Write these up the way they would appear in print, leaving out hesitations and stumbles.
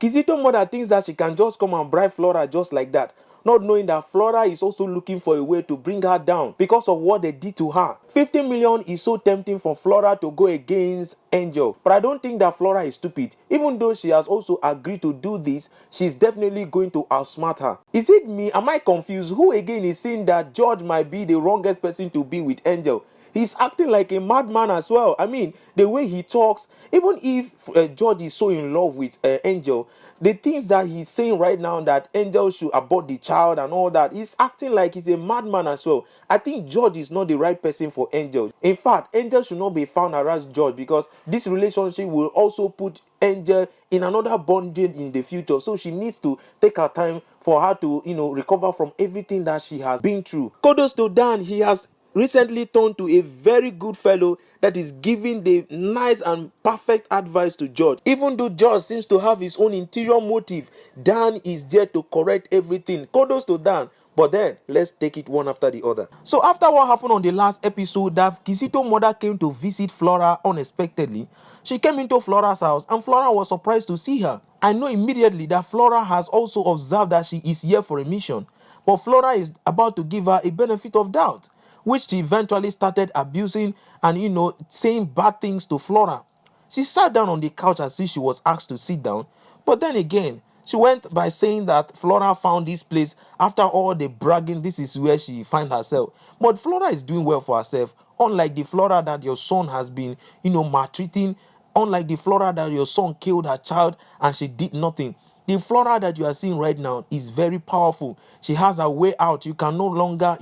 Kizito's mother thinks that she can just come and bribe Flora just like that, not knowing that Flora is also looking for a way to bring her down because of what they did to her. 50 million is so tempting for Flora to go against Angel, but I don't think that Flora is stupid. Even though she has also agreed to do this, she's definitely going to outsmart her. Is it me? Am I confused? Who again is saying that George might be the wrongest person to be with Angel? He's acting like a madman as well. I mean, the way he talks, even if George is so in love with Angel, the things that he's saying right now, that Angel should abort the child and all that, he's acting like he's a madman as well. I think George is not the right person for Angel. In fact, Angel should not be found around George, because this relationship will also put Angel in another bondage in the future. So she needs to take her time for her to, recover from everything that she has been through. Kudos to Dan. He has recently turned to a very good fellow that is giving the nice and perfect advice to George. Even though George seems to have his own interior motive, Dan is there to correct everything. Kudos to Dan. But then, let's take it one after the other. So after what happened on the last episode, that Kizito's mother came to visit Flora unexpectedly. She came into Flora's house and Flora was surprised to see her. I know immediately that Flora has also observed that she is here for a mission. But Flora is about to give her a benefit of doubt, which she eventually started abusing and, saying bad things to Flora. She sat down on the couch as if she was asked to sit down. But then again, she went by saying that Flora found this place after all the bragging. This is where she finds herself. But Flora is doing well for herself. Unlike the Flora that your son has been, maltreating. Unlike the Flora that your son killed her child and she did nothing. The Flora that you are seeing right now is very powerful. She has a way out. You can no longer,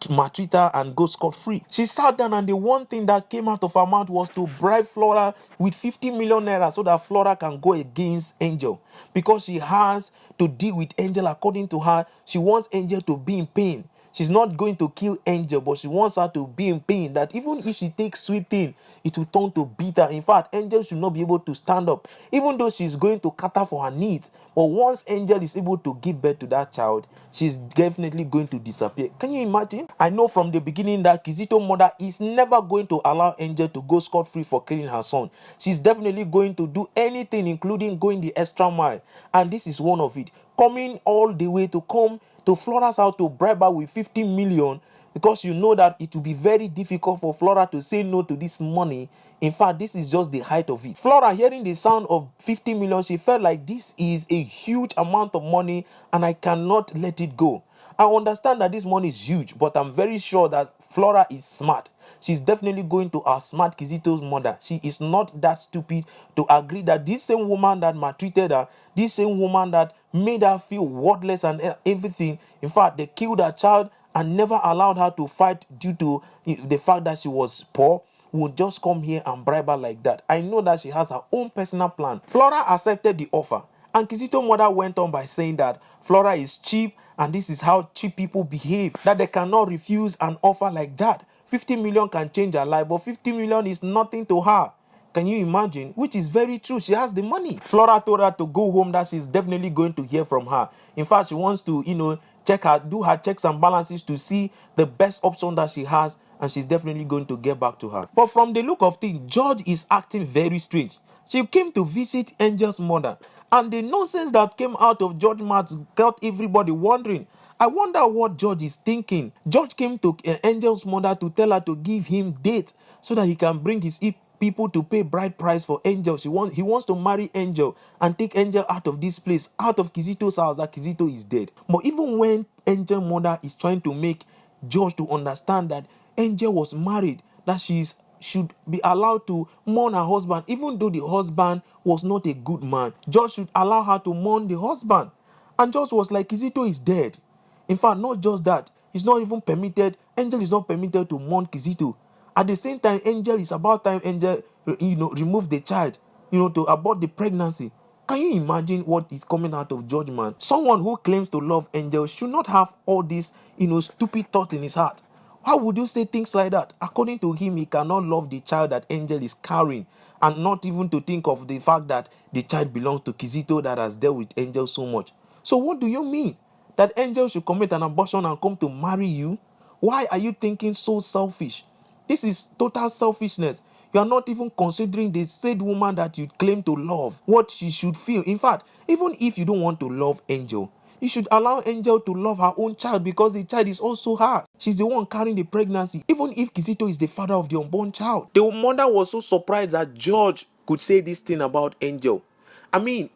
maltreat her and go scot-free. She sat down and the one thing that came out of her mouth was to bribe Flora with 50 million naira so that Flora can go against Angel. Because she has to deal with Angel. According to her, she wants Angel to be in pain. She's not going to kill Angel, but she wants her to be in pain. That even if she takes sweet thing, it will turn to bitter. In fact, Angel should not be able to stand up, even though she's going to cater for her needs. But once Angel is able to give birth to that child, she's definitely going to disappear. Can you imagine? I know from the beginning that Kizito's mother is never going to allow Angel to go scot-free for killing her son. She's definitely going to do anything, including going the extra mile. And this is one of it. Coming all the way to come to Flora's house to bribe her with 50 million, because you know that it will be very difficult for Flora to say no to this money. In fact, this is just the height of it. Flora, hearing the sound of 50 million, she felt like this is a huge amount of money and I cannot let it go. I understand that this money is huge, but I'm very sure that Flora is smart. She's definitely going to outsmart Kizito's mother. She is not that stupid to agree that this same woman that maltreated her, this same woman that made her feel worthless and everything, in fact, they killed her child and never allowed her to fight due to the fact that she was poor, would just come here and bribe her like that. I know that she has her own personal plan. Flora accepted the offer. And Kizito's mother went on by saying that Flora is cheap and this is how cheap people behave, that they cannot refuse an offer like that. 50 million can change her life, but 50 million is nothing to her. Can you imagine? Which is very true. She has the money. Flora told her to go home, that she's definitely going to hear from her. In fact, she wants to, do her checks and balances to see the best option that she has, and she's definitely going to get back to her. But from the look of things, George is acting very strange. She came to visit Angel's mother, and the nonsense that came out of George's mouth got everybody wondering. I wonder what George is thinking. George came to Angel's mother to tell her to give him dates so that he can bring his people to pay bride price for Angel. He wants to marry Angel and take Angel out of this place, out of Kizito's house, that Kizito is dead. But even when Angel's mother is trying to make George to understand that Angel was married, that should be allowed to mourn her husband, even though the husband was not a good man. George should allow her to mourn the husband. And George was like, Kizito is dead. In fact, not just that, it's not even permitted. Angel is not permitted to mourn Kizito. At the same time, it's about time Angel, remove the child, to abort the pregnancy. Can you imagine what is coming out of George, man? Someone who claims to love Angel should not have all this, stupid thought in his heart. How would you say things like that? According to him, he cannot love the child that Angel is carrying, and not even to think of the fact that the child belongs to Kizito that has dealt with Angel so much. So what do you mean? That Angel should commit an abortion and come to marry you? Why are you thinking so selfish? This is total selfishness. You are not even considering the said woman that you claim to love, what she should feel. In fact, even if you don't want to love Angel, you should allow Angel to love her own child, because the child is also hers. She's the one carrying the pregnancy, even if Kizito is the father of the unborn child. The mother was so surprised that George could say this thing about Angel. I mean,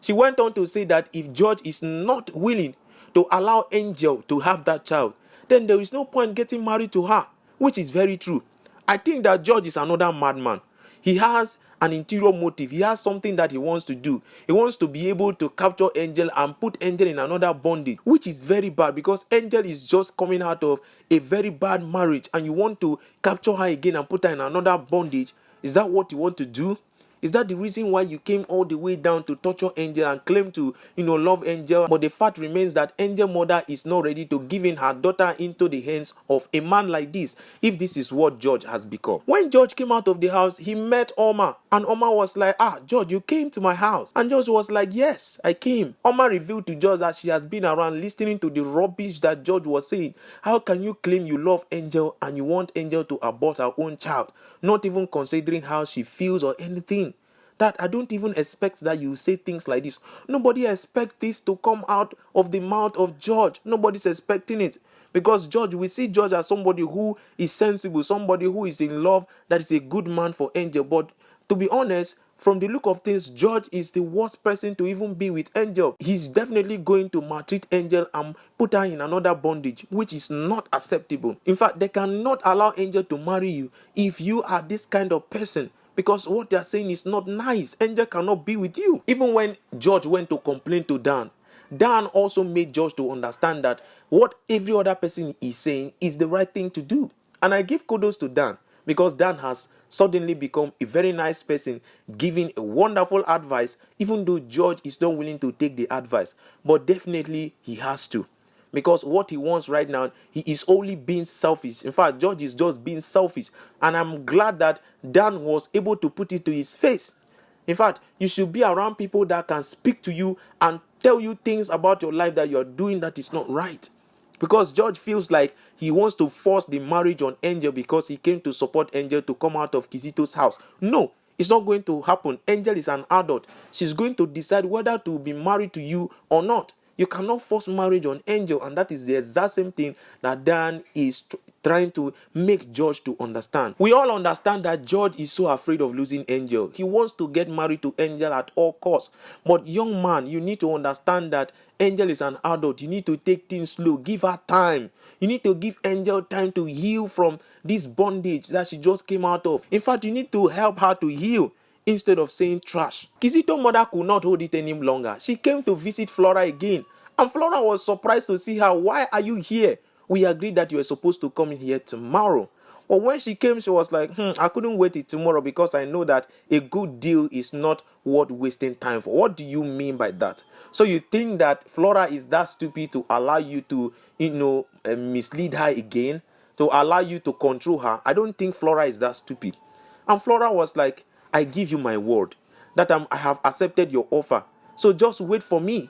she went on to say that if George is not willing to allow Angel to have that child, then there is no point getting married to her, which is very true. I think that George is another madman. He has an interior motive. He has something that he wants to do. He wants to be able to capture Angel and put Angel in another bondage, which is very bad, because Angel is just coming out of a very bad marriage and you want to capture her again and put her in another bondage. Is that what you want to do? Is that the reason why you came all the way down to torture Angel and claim to, love Angel? But the fact remains that Angel mother is not ready to give in her daughter into the hands of a man like this, if this is what George has become. When George came out of the house, he met Oma, and Oma was like, George, you came to my house. And George was like, yes, I came. Oma revealed to George that she has been around listening to the rubbish that George was saying. How can you claim you love Angel and you want Angel to abort her own child, not even considering how she feels or anything? That I don't even expect that you say things like this. Nobody expects this to come out of the mouth of George. Nobody's expecting it. Because we see George as somebody who is sensible, somebody who is in love, that is a good man for Angel. But to be honest, from the look of things, George is the worst person to even be with Angel. He's definitely going to maltreat Angel and put her in another bondage, which is not acceptable. In fact, they cannot allow Angel to marry you if you are this kind of person, because what they are saying is not nice. Angel cannot be with you. Even when George went to complain to Dan, Dan also made George to understand that what every other person is saying is the right thing to do. And I give kudos to Dan, because Dan has suddenly become a very nice person, giving a wonderful advice, even though George is not willing to take the advice. But definitely he has to. Because what he wants right now, he is only being selfish. In fact, George is just being selfish. And I'm glad that Dan was able to put it to his face. In fact, you should be around people that can speak to you and tell you things about your life that you're doing that is not right. Because George feels like he wants to force the marriage on Angel because he came to support Angel to come out of Kizito's house. No, it's not going to happen. Angel is an adult. She's going to decide whether to be married to you or not. You cannot force marriage on Angel, and that is the exact same thing that Dan is trying to make George to understand. We all understand that George is so afraid of losing Angel. He wants to get married to Angel at all costs. But young man, you need to understand that Angel is an adult. You need to take things slow. Give her time. You need to give Angel time to heal from this bondage that she just came out of. In fact, you need to help her to heal instead of saying trash. Kizito's mother could not hold it any longer. She came to visit Flora again. And Flora was surprised to see her. Why are you here? We agreed that you were supposed to come in here tomorrow. But when she came, she was like, I couldn't wait till tomorrow because I know that a good deal is not worth wasting time for. What do you mean by that? So you think that Flora is that stupid to allow you to, mislead her again? To allow you to control her? I don't think Flora is that stupid. And Flora was like, I give you my word that I have accepted your offer. So just wait for me.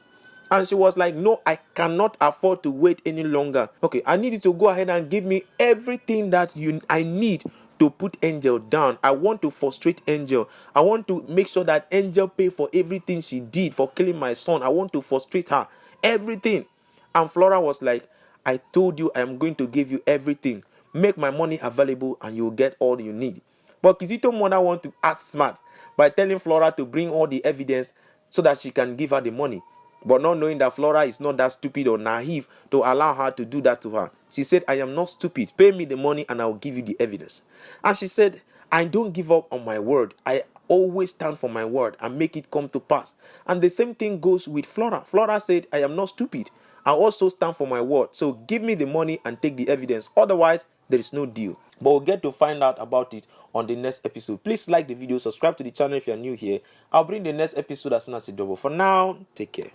And she was like, no, I cannot afford to wait any longer. Okay, I need you to go ahead and give me everything that I need to put Angel down. I want to frustrate Angel. I want to make sure that Angel pay for everything she did for killing my son. I want to frustrate her. Everything. And Flora was like, I told you I am going to give you everything. Make my money available and you'll get all you need. But Kizito's mother wants to act smart by telling Flora to bring all the evidence so that she can give her the money. But not knowing that Flora is not that stupid or naive to allow her to do that to her. She said, I am not stupid. Pay me the money and I will give you the evidence. And she said, I don't give up on my word. I always stand for my word and make it come to pass. And the same thing goes with Flora. Flora said, I am not stupid. I also stand for my word. So give me the money and take the evidence. Otherwise, there is no deal. But we'll get to find out about it on the next episode. Please like the video, subscribe to the channel if you are new here. I'll bring the next episode as soon as it's double. For now, take care.